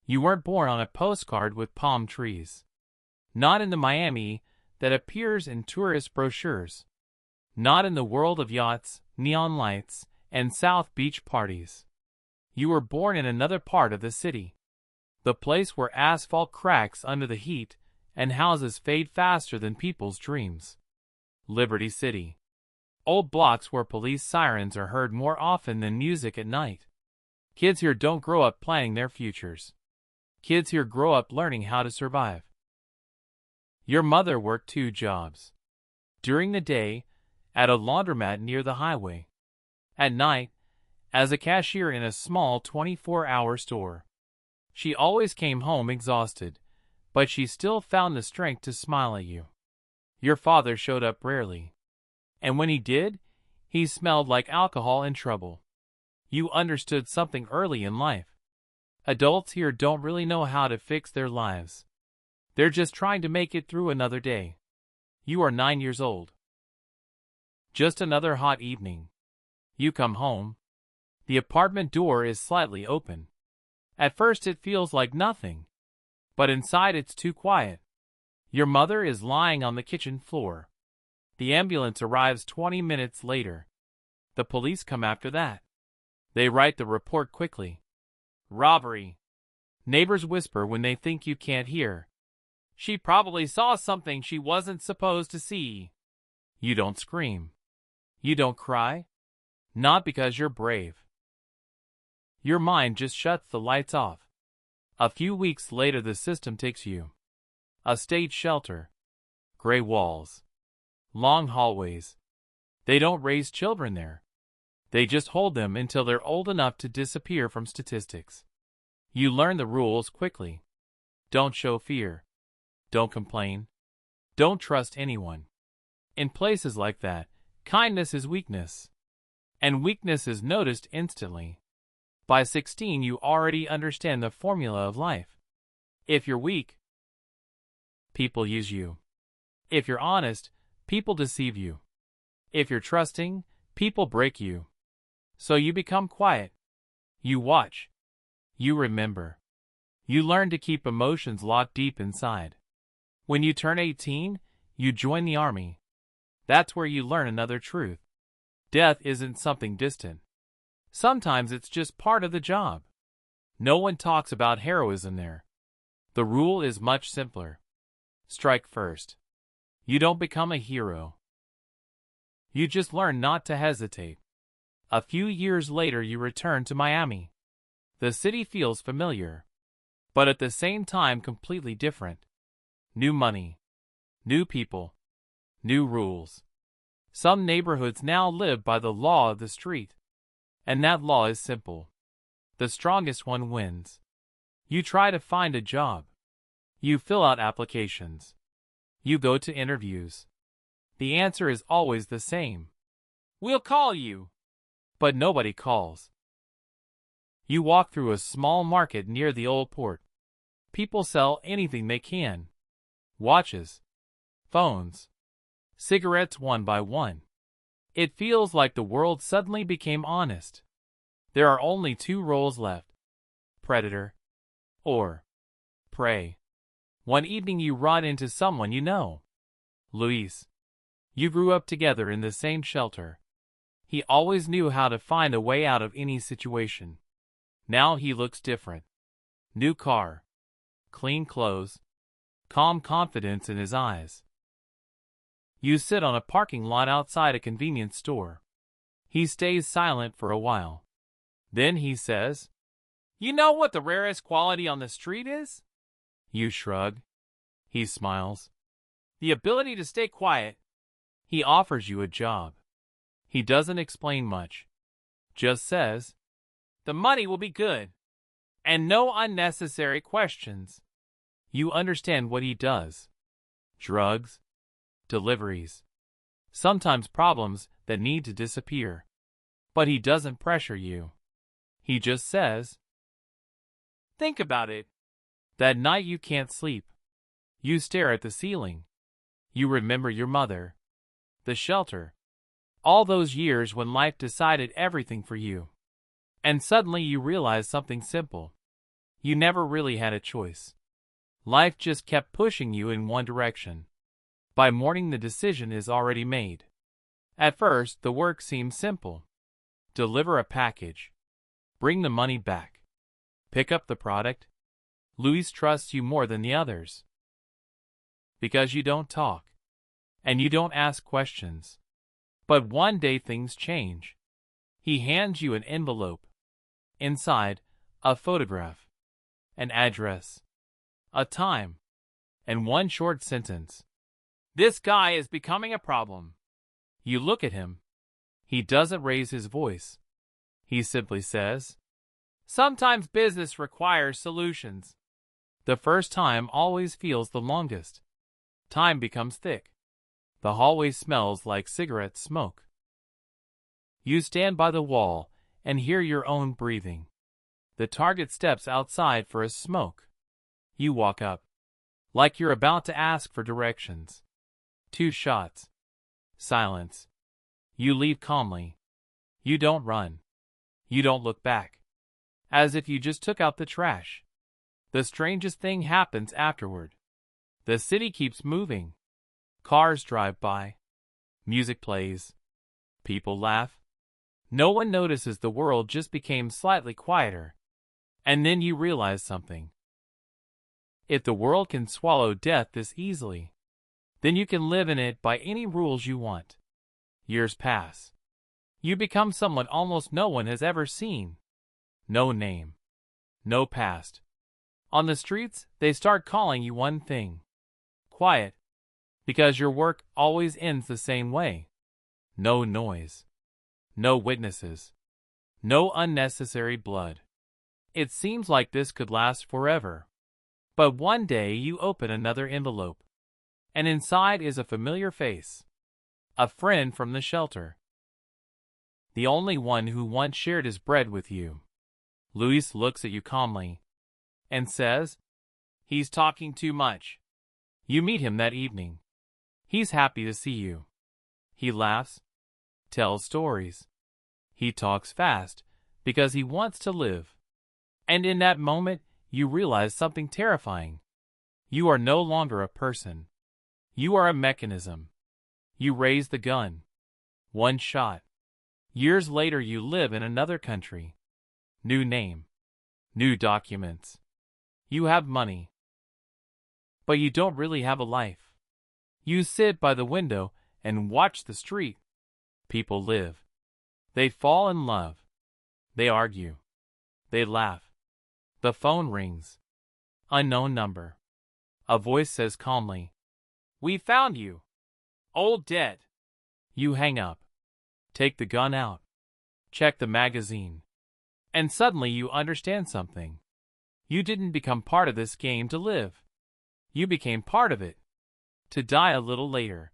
You weren't born on a postcard with palm trees. Not in the Miami that appears in tourist brochures. Not in the world of yachts, neon lights, and South Beach parties. You were born in another part of the city. The place where asphalt cracks under the heat and houses fade faster than people's dreams. Liberty City. Old blocks where police sirens are heard more often than music at night. Kids here don't grow up planning their futures. Kids here grow up learning how to survive. Your mother worked 2 jobs. During the day, at a laundromat near the highway. At night, as a cashier in a small 24-hour store. She always came home exhausted, but she still found the strength to smile at you. Your father showed up rarely. And when he did, he smelled like alcohol and trouble. You understood something early in life. Adults here don't really know how to fix their lives. They're just trying to make it through another day. You are 9 years old. Just another hot evening. You come home. The apartment door is slightly open. At first it feels like nothing. But inside it's too quiet. Your mother is lying on the kitchen floor. The ambulance arrives 20 minutes later. The police come after that. They write the report quickly. Robbery. Neighbors whisper when they think you can't hear. She probably saw something she wasn't supposed to see. You don't scream. You don't cry. Not because you're brave. Your mind just shuts the lights off. A few weeks later the system takes you. A state shelter. Gray walls. Long hallways. They don't raise children there. They just hold them until they're old enough to disappear from statistics. You learn the rules quickly. Don't show fear. Don't complain. Don't trust anyone. In places like that, kindness is weakness. And weakness is noticed instantly. By 16 you already understand the formula of life. If you're weak, people use you. If you're honest, people deceive you. If you're trusting, people break you. So you become quiet. You watch. You remember. You learn to keep emotions locked deep inside. When you turn 18, you join the army. That's where you learn another truth. Death isn't something distant. Sometimes it's just part of the job. No one talks about heroism there. The rule is much simpler. Strike first. You don't become a hero. You just learn not to hesitate. A few years later you return to Miami. The city feels familiar, but at the same time completely different. New money. New people. New rules. Some neighborhoods now live by the law of the street. And that law is simple. The strongest one wins. You try to find a job. You fill out applications. You go to interviews. The answer is always the same. We'll call you. But nobody calls. You walk through a small market near the old port. People sell anything they can. Watches. Phones. Cigarettes one by one. It feels like the world suddenly became honest. There are only 2 roles left. Predator. Or prey. One evening you run into someone you know. Luis. You grew up together in the same shelter. He always knew how to find a way out of any situation. Now he looks different. New car. Clean clothes. Calm confidence in his eyes. You sit on a parking lot outside a convenience store. He stays silent for a while. Then he says, "You know what the rarest quality on the street is?" You shrug. He smiles. "The ability to stay quiet." He offers you a job. He doesn't explain much. Just says, "The money will be good. And no unnecessary questions." You understand what he does. Drugs. Deliveries. Sometimes problems that need to disappear. But he doesn't pressure you. He just says, "Think about it." That night you can't sleep. You stare at the ceiling. You remember your mother. The shelter. All those years when life decided everything for you. And suddenly you realize something simple. You never really had a choice. Life just kept pushing you in one direction. By morning the decision is already made. At first, the work seems simple. Deliver a package. Bring the money back. Pick up the product. Luis trusts you more than the others. Because you don't talk. And you don't ask questions. But one day things change. He hands you an envelope. Inside, a photograph. An address. A time. And one short sentence. This guy is becoming a problem. You look at him. He doesn't raise his voice. He simply says, "Sometimes business requires solutions." The first time always feels the longest. Time becomes thick. The hallway smells like cigarette smoke. You stand by the wall and hear your own breathing. The target steps outside for a smoke. You walk up. Like you're about to ask for directions. 2 shots. Silence. You leave calmly. You don't run. You don't look back. As if you just took out the trash. The strangest thing happens afterward. The city keeps moving. Cars drive by. Music plays. People laugh. No one notices the world just became slightly quieter. And then you realize something. If the world can swallow death this easily, then you can live in it by any rules you want. Years pass. You become someone almost no one has ever seen. No name. No past. On the streets, they start calling you one thing. Quiet. Because your work always ends the same way. No noise. No witnesses. No unnecessary blood. It seems like this could last forever. But one day you open another envelope. And inside is a familiar face. A friend from the shelter. The only one who once shared his bread with you. Luis looks at you calmly. And says, "He's talking too much." You meet him that evening. He's happy to see you. He laughs. Tells stories. He talks fast because he wants to live. And in that moment, you realize something terrifying. You are no longer a person. You are a mechanism. You raise the gun. One shot. Years later you live in another country. New name. New documents. You have money. But you don't really have a life. You sit by the window and watch the street. People live. They fall in love. They argue. They laugh. The phone rings. Unknown number. A voice says calmly, "We found you. Old dead." You hang up. Take the gun out. Check the magazine. And suddenly you understand something. You didn't become part of this game to live. You became part of it. To die a little later.